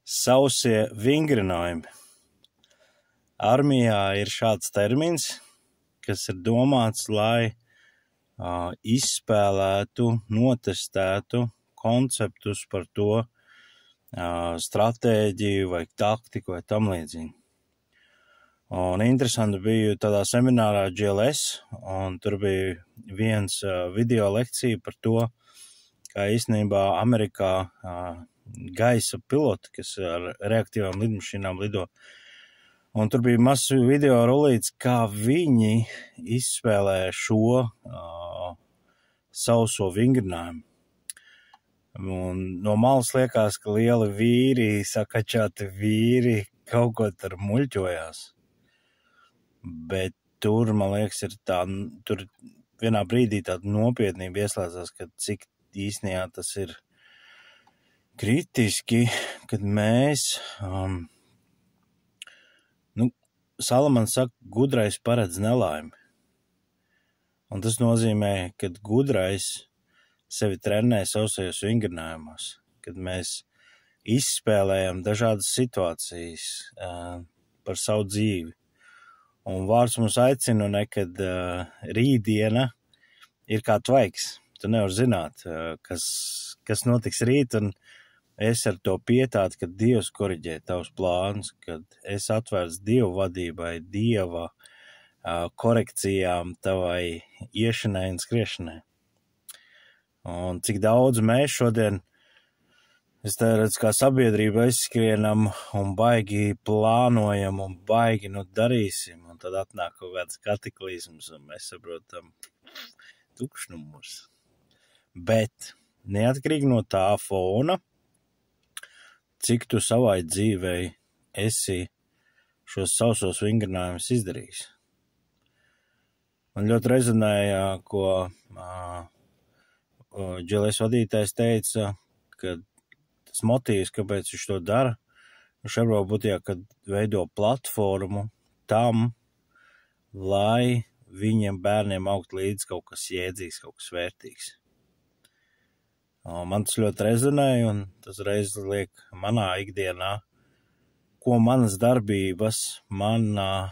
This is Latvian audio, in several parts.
Sausie vingrinājumi. Armijā ir šāds termins, kas ir domāts, lai izspēlētu, notestētu konceptus par to stratēģiju vai taktiku vai tam līdzīgi. Un interesanti bija tādā seminārā GLS, un tur bija viens video lekcija par to, kā īstenībā Amerikā gaisa piloti, kas ar reaktīvām lidmašīnām lido. Un tur bija mazs video rulīts, kā viņi izspēlē šo sauso vingrinājumu. Un no malas liekas, ka lieli vīri, sakačāti vīri kaut ko tur muļķojās. Bet tur, man liekas, ir tā, tur vienā brīdī tāda nopietnība ieslēdzās, ka cik īstenībā tas ir kritiski, kad mēs, Salamans saka, gudrais paredz nelaimi. Un tas nozīmē, ka gudrais sevi trenē sausajos vingrinājumos, kad mēs izspēlējam dažādas situācijas par savu dzīvi. Un vārds mums aicina, kad rītdiena ir kā tvaiks. Tu nevar zināt, kas notiks rīt, un es ar to pietātu, ka Dievs koriģē tavus plānus, kad es atvērts Dievu vadībai, Dieva korekcijām tavai iešanai un skriešanai. Un cik daudz mēs šodien, es te redzu, kā sabiedrība aizskrienam un baigi plānojam un baigi darīsim, un tad atnāk kaut kāds kataklizms, un mēs saprotam tukšnumurs. Bet neatkarīgi no tā fona, cik tu savai dzīvei esi šos sausos vingrinājumus izdarījis. Man ļoti rezonēja, ko GLS vadītājs teica, ka tas motīvs, kāpēc viņš to dara, viņš varbūt kad veido platformu tam, lai viņiem bērniem augt līdz kaut kas jēdzīgs, kaut kas vērtīgs. Man tas ļoti rezonēja, un tas reiz liek manā ikdienā, ko manas darbības, manā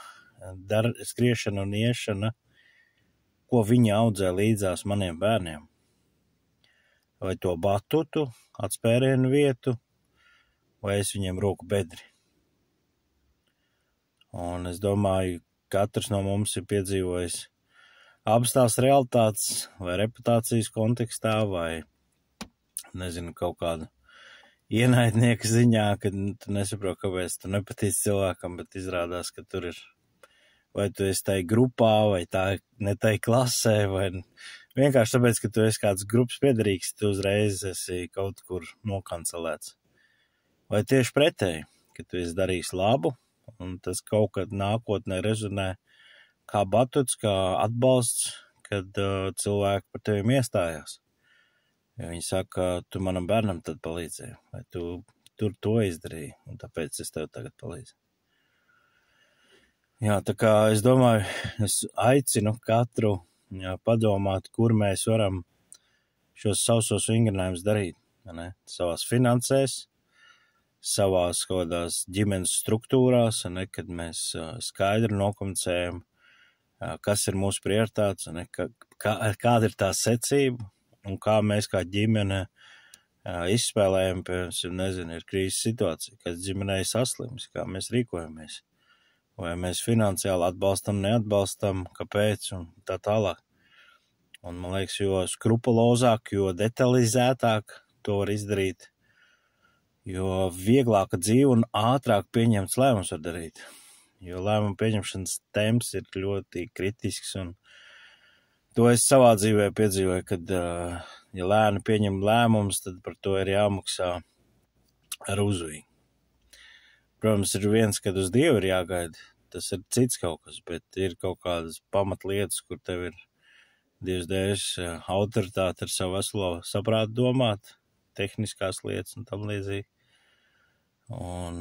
skriešana un iešana, ko viņi audzē līdzās maniem bērniem. Vai to batutu, atspērienu vietu, vai es viņiem roku bedri. Un es domāju, katrs no mums ir piedzīvojis abas tās realitātes, vai reputācijas kontekstā, vai nezinu, kaut kādu ienaidnieku ziņā, kad tu nesaproti, kāpēc tu nepatīc cilvēkam, bet izrādās, ka tur ir, vai tu esi tai grupā, vai tā ne tai klasē, vai vienkārši tāpēc, ka tu esi kāds grupas piederīgs, tu uzreiz esi kaut kur nokancelēts. Vai tieši pretēji, ka tu esi darījis labu, un tas kaut kad nākotnē rezonē kā batuts, kā atbalsts, kad cilvēki par tevim iestājās. Ja viņi saka, tu manam bērnam tad palīdzēji, vai tu tur to izdarīji, un tāpēc es tev tagad palīdzu. Jā, tā kā es domāju, es aicinu katru padomāt, kur mēs varam šos sausos vingrinājumus darīt. Ne? Savās finansēs, savās kaut kādās ģimenes struktūrās, ne? Kad mēs skaidri nokomunicējam, kas ir mūsu prioritātes, ne? Kāda ir tā secība, un kā mēs kā ģimene izspēlējam, piemēram, nezinu, ir krīzes situācija, kas ģimenei saslims, kā mēs rīkojamies, vai mēs finansiāli atbalstam, neatbalstam, kāpēc un tā tālāk. Un man liekas, jo skrupulozāk, jo detalizētāk to var izdarīt, jo vieglāka dzīve un ātrāk pieņemts lēmums var darīt. Jo lēmumu pieņemšanas temps ir ļoti kritisks, un to es savā dzīvē piedzīvoju, kad, ja lēni pieņem lēmumus, tad par to ir jāmaksā ar uzviju. Protams, ir viens, kad uz Dievu ir jāgaida, tas ir cits kaut kas, bet ir kaut kādas pamatlietas, kur tev ir Dievs devis autoritāti ar savu veselo saprātu domāt, tehniskās lietas un tam līdzīgi. Un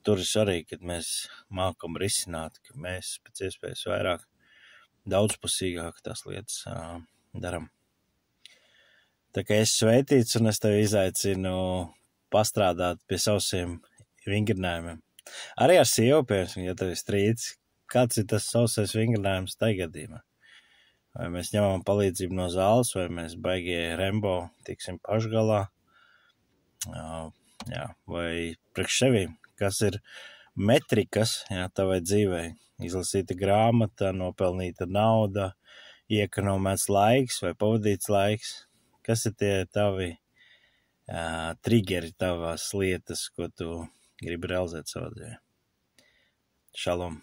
tur ir svarīgi, kad mēs mākam risināt, ka mēs pēc iespējas vairāk daudzpusīgāk tās lietas daram. Tā kā es sveitīts un es tevi izaicinu pastrādāt pie saviem vingrinājumiem. Arī ar sievu, piemēram, ja tev ir strīds, kāds ir tas sausais vingrinājums tai gadījumā? Vai mēs ņemam palīdzību no zāles, vai mēs baigie Rembo tiksim pašgalā? Jā, vai priekš sevīm, kas ir metrikas, jā, tavai dzīvei? Izlasīta grāmata, nopelnīta nauda, iekonomēts laiks vai pavadīts laiks? Kas ir tie tavi triggeri, tavās lietas, ko tu gribi realizēt savā dzīvē? Šalom!